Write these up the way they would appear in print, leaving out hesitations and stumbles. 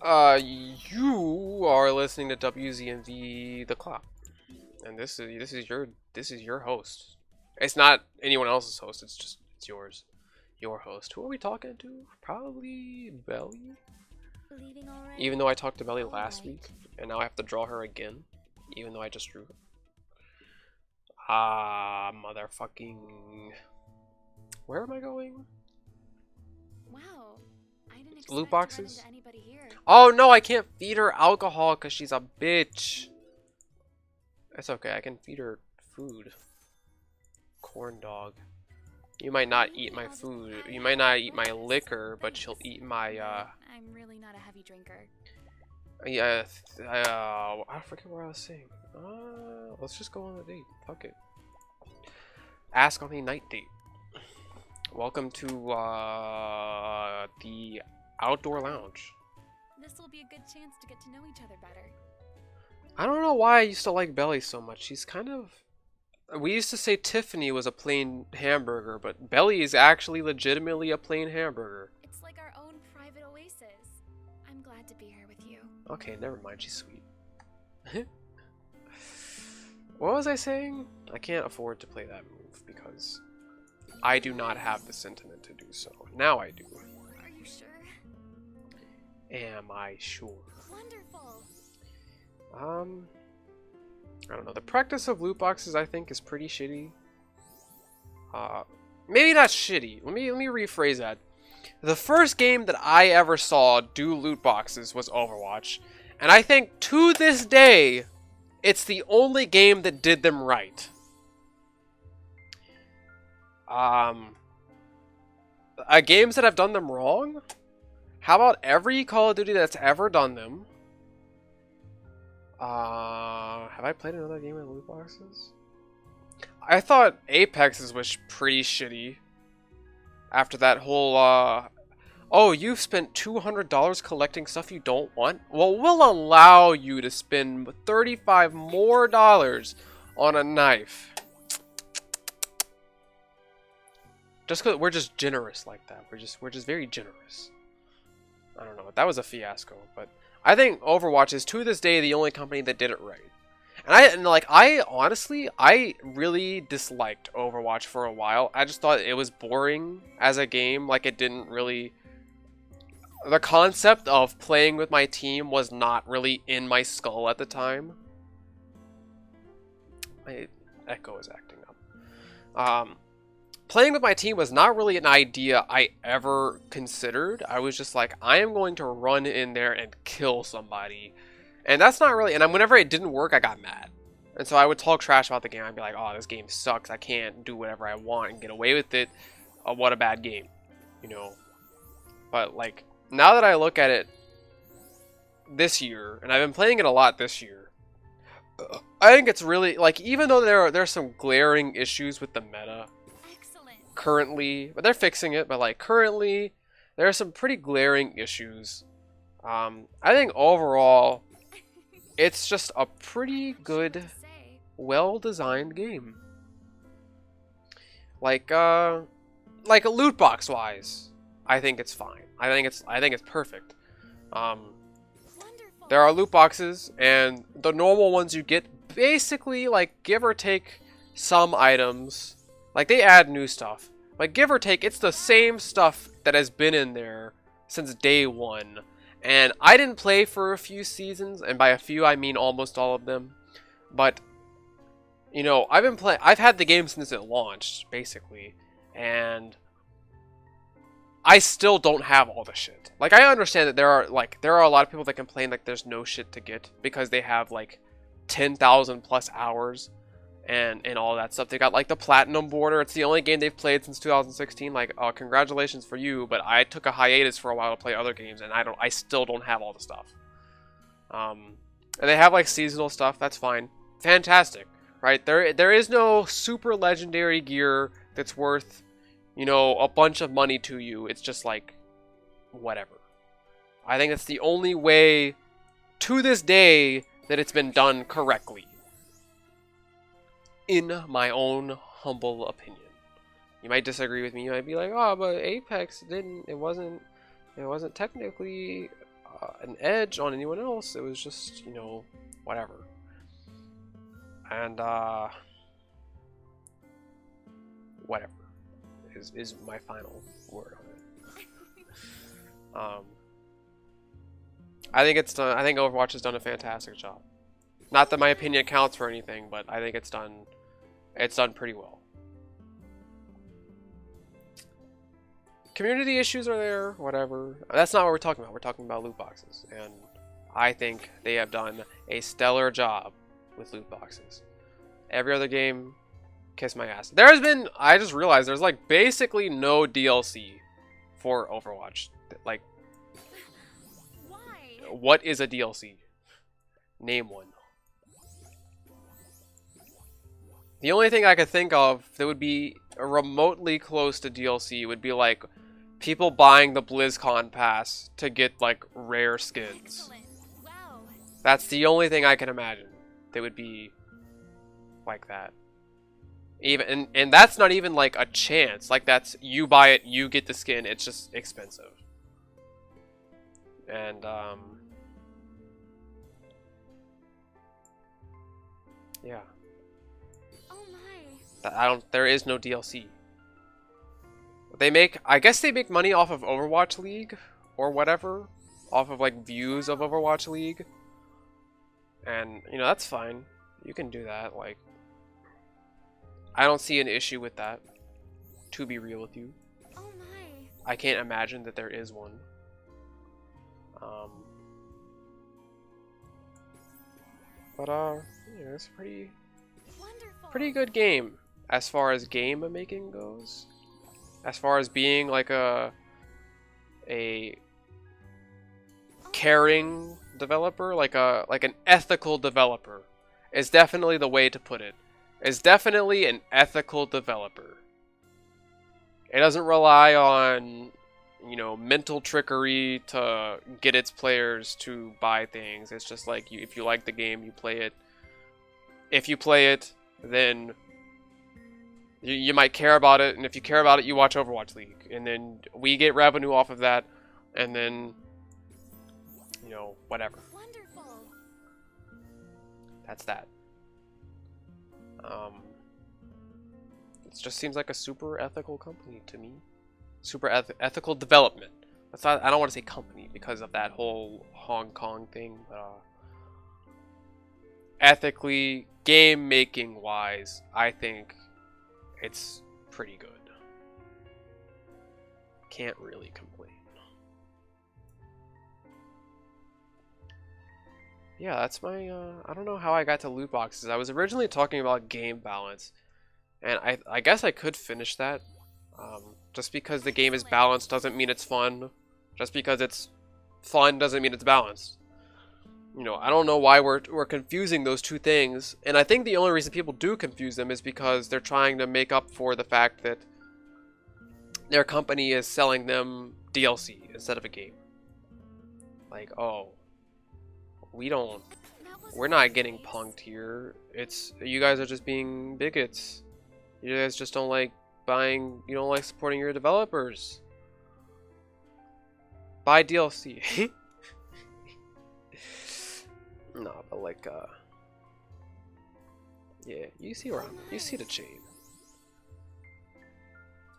You are listening to WZMV The Clock, and this is your host. It's not anyone else's host. It's yours, your host. Who are we talking to? Probably Belly. Leaving already? Even though I talked to Belly last Alright. week, and now I have to draw her again, even though I just drew her. Ah, motherfucking. Where am I going? Wow. I didn't expect Loot to run boxes? into anybody here. Oh no, I can't feed her alcohol because she's a bitch. It's okay, I can feed her food. Corn dog. You might not eat my food. You might not eat my liquor, but she'll eat my, I'm really not a heavy drinker. yeah, I forget what I was saying. Let's just go on a date. Fuck it. Ask on a night date. Welcome to, the outdoor lounge. This will be a good chance to get to know each other better. I don't know why I used to like Belly so much. She's kind of... We used to say Tiffany was a plain hamburger, but Belly is actually legitimately a plain hamburger. It's like our own private oasis. I'm glad to be here with you. Okay, never mind. She's sweet. What was I saying? I can't afford to play that move because I do not have the sentiment to do so. Now I do. Are you sure? Am I sure? Wonderful. I don't know. The practice of loot boxes, I think, is pretty shitty. Maybe not shitty. Let me rephrase that. The first game that I ever saw do loot boxes was Overwatch, and I think to this day, it's the only game that did them right. Games that have done them wrong? How about every Call of Duty that's ever done them? Have I played another game with loot boxes? I thought Apex's was pretty shitty. After that whole, oh, you've spent $200 collecting stuff you don't want? Well, we'll allow you to spend $35 more on a knife. Just because we're just generous like that. We're just very generous. I don't know. That was a fiasco, but I think Overwatch is to this day the only company that did it right. And I honestly really disliked Overwatch for a while. I just thought it was boring as a game. Like, it didn't really... The concept of playing with my team was not really in my skull at the time. My echo is acting up. Playing with my team was not really an idea I ever considered. I was just like, I am going to run in there and kill somebody. And that's not really... And whenever it didn't work, I got mad. And so I would talk trash about the game. I'd be like, oh, this game sucks. I can't do whatever I want and get away with it. What a bad game. You know? But, like, now that I look at it this year, and I've been playing it a lot this year, I think it's really... Like, even though there's some glaring issues with the meta currently, but they're fixing it, but like currently there are some pretty glaring issues. I think overall it's just a pretty good, well-designed game. Like loot box wise, I think it's fine. I think it's perfect. There are loot boxes, and the normal ones you get basically, like, give or take some items. Like, they add new stuff. But give or take, it's the same stuff that has been in there since day one. And I didn't play for a few seasons, and by a few I mean almost all of them. But, you know, I've had the game since it launched, basically. And I still don't have all the shit. Like, I understand that there are a lot of people that complain like there's no shit to get because they have like 10,000 plus hours and all that stuff. They got like the platinum border. It's the only game they've played since 2016. Like, congratulations for you, but I took a hiatus for a while to play other games, and I still don't have all the stuff. And they have like seasonal stuff. That's fine, fantastic, right? There is no super legendary gear that's worth, you know, a bunch of money to you. It's just like whatever. I think it's the only way to this day that it's been done correctly, in my own humble opinion. You might disagree with me. You might be like, oh, but Apex didn't. It wasn't technically an edge on anyone else. It was just, you know, whatever. And whatever is my final word on it. I think it's done. I think Overwatch has done a fantastic job. Not that my opinion counts for anything, but I think it's done. It's done pretty well. Community issues are there, whatever. That's not what we're talking about. We're talking about loot boxes, and I think they have done a stellar job with loot boxes. Every other game, kiss my ass. There's been, I just realized there's like basically no DLC for Overwatch. Like, Why? what is a DLC? Name one. The only thing I could think of that would be remotely close to DLC would be like people buying the BlizzCon pass to get like rare skins. Excellent. Wow. That's the only thing I can imagine that would be like that. Even and that's not even like a chance. Like that's you buy it, you get the skin. It's just expensive. And yeah. Oh my. There is no DLC. They make, I guess they make money off of Overwatch League or whatever, off of like views of Overwatch League. And you know, that's fine. You can do that. Like, I don't see an issue with that, to be real with you. Oh my. I can't imagine that there is one. Yeah, it's Wonderful. pretty good game as far as game making goes. As far as being like a caring developer, like an ethical developer, is definitely the way to put it. Is definitely an ethical developer. It doesn't rely on, you know, mental trickery to get its players to buy things. It's just like, if you like the game, you play it. If you play it, then you might care about it, and if you care about it, you watch Overwatch League, and then we get revenue off of that, and then, you know, whatever. Wonderful. That's that. It just seems like a super ethical company to me. Super ethical development. That's not, I don't want to say company because of that whole Hong Kong thing. Ethically, game making wise, I think it's pretty good. Can't really complain. Yeah, that's my, I don't know how I got to loot boxes. I was originally talking about game balance, and I guess I could finish that. Just because the game is balanced doesn't mean it's fun. Just because it's fun doesn't mean it's balanced. You know, I don't know why we're confusing those two things, and I think the only reason people do confuse them is because they're trying to make up for the fact that their company is selling them DLC instead of a game. Like, oh, we're not getting punked here. It's, you guys are just being bigots. You guys just don't like buying, you don't like supporting your developers. Buy DLC. No, but like, yeah, you see where you see the chain.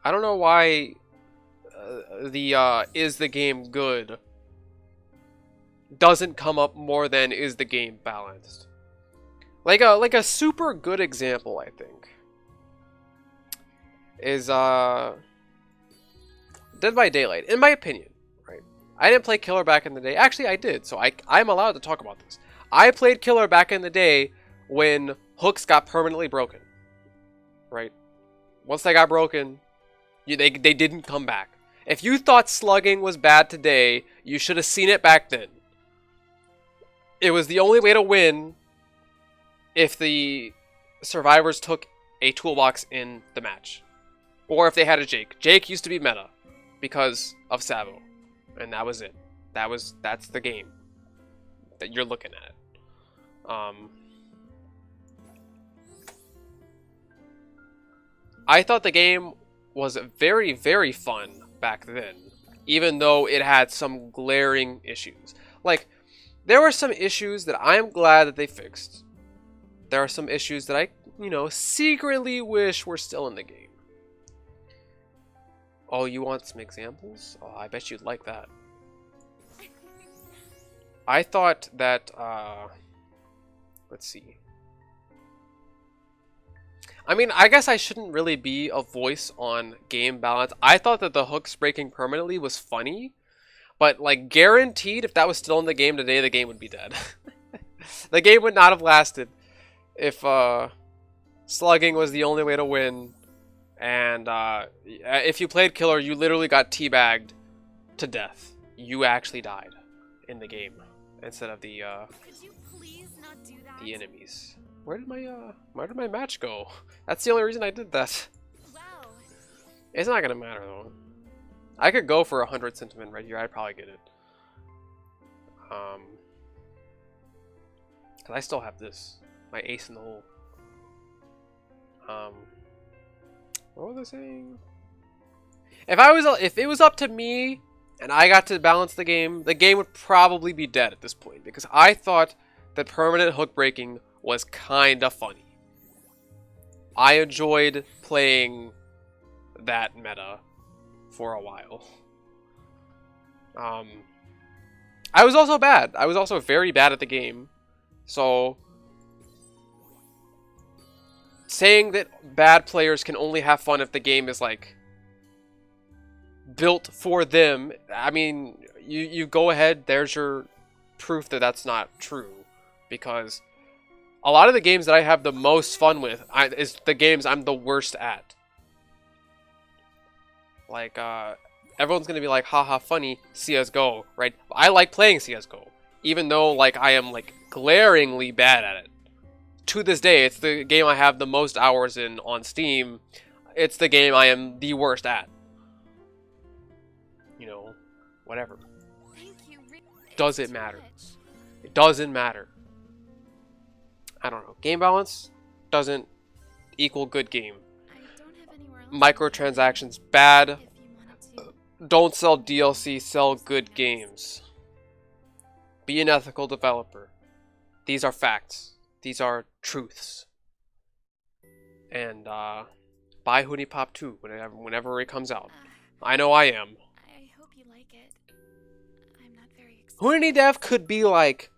I don't know why is the game good doesn't come up more than is the game balanced. Like a super good example, I think, is Dead by Daylight, in my opinion, right? I didn't play Killer back in the day. Actually, I did, so I'm allowed to talk about this. I played Killer back in the day when hooks got permanently broken, right? Once they got broken, they didn't come back. If you thought slugging was bad today, you should have seen it back then. It was the only way to win if the survivors took a toolbox in the match. Or if they had a Jake. Jake used to be meta because of Savo. And that was it. That's the game that you're looking at. I thought the game was very, very fun back then. even though it had some glaring issues. Like, there were some issues that I am glad that they fixed. There are some issues that I, you know, secretly wish were still in the game. Oh, you want some examples? Oh, I bet you'd like that. I thought that, let's see. I mean, I guess I shouldn't really be a voice on game balance. I thought that the hooks breaking permanently was funny, but like guaranteed if that was still in the game today, the game would be dead. The game would not have lasted if slugging was the only way to win, and if you played killer, you literally got teabagged to death. You actually died in the game instead of the Could you please not do that? the enemies. Where did my match go? That's the only reason I did that. Wow. It's not gonna matter though. I could go for 100 sentiment right here. I'd probably get it. Cause I still have this, my ace in the hole. What was I saying? If it was up to me and I got to balance the game would probably be dead at this point because I thought that permanent hook breaking was kinda funny. I enjoyed playing that meta for a while. I was also bad. I was also very bad at the game. So saying that bad players can only have fun if the game is like built for them, I mean, you go ahead, there's your proof that that's not true. Because a lot of the games that I have the most fun with is the games I'm the worst at. Like, everyone's gonna be like, haha, funny, CSGO, right? I like playing CSGO, even though, like, I am, like, glaringly bad at it. To this day, it's the game I have the most hours in on Steam. It's the game I am the worst at. You know, whatever. Thank you. Does it matter? It doesn't matter. I don't know. Game balance doesn't equal good game. I don't have anywhere else. Microtransactions bad. If you wanted to. Don't sell DLC, sell good games. Be an ethical developer. These are facts. These are truths. And buy Huniepop 2 whenever it comes out. I know I am. I hope you like it. I'm not very excited. Huniedev could be like,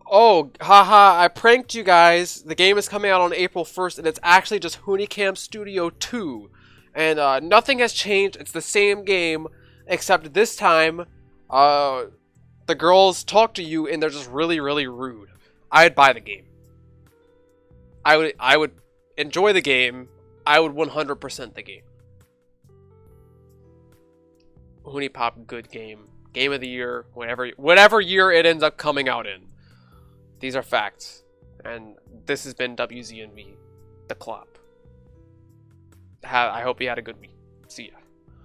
oh, haha, I pranked you guys. The game is coming out on April 1st, and it's actually just Huniecamp Studio 2. And nothing has changed. It's the same game, except this time, the girls talk to you, and they're just really, really rude. I'd buy the game. I would enjoy the game. I would 100% the game. Huniepop, good game. Game of the year, whatever year it ends up coming out in. These are facts. And this has been WZNV, the club. I hope you had a good week. See ya.